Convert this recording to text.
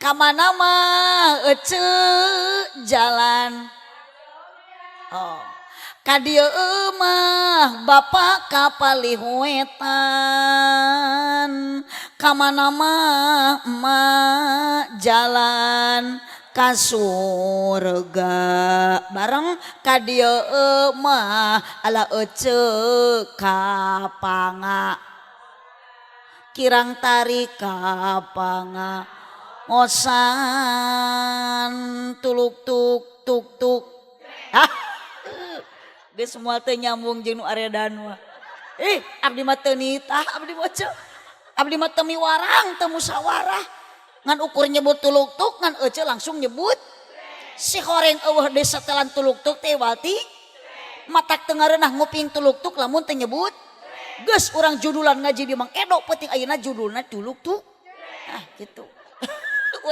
kamana mah jalan oh kadia mah bapak kapalihuetan kamana mah jalan ka surga bareng kadia mah ala kapanga kirang tari kapanga ngosan tuluk tuk tuk tuk hah geus semua teh nyambung jeung nu aredan mah abdi mah teu nitah abdi mah teu miwarang teu musyawarah ngan ukur nyebut tuluk tuk ngan ece langsung nyebut si horeng eueuh deui setelan tuluk tuk teh wati matak teu ngareunah nguping tuluk tuk lamun teu nyebut geus urang judulan ngaji di Mang Edo penting ayeuna judulna tuluk tuk gitu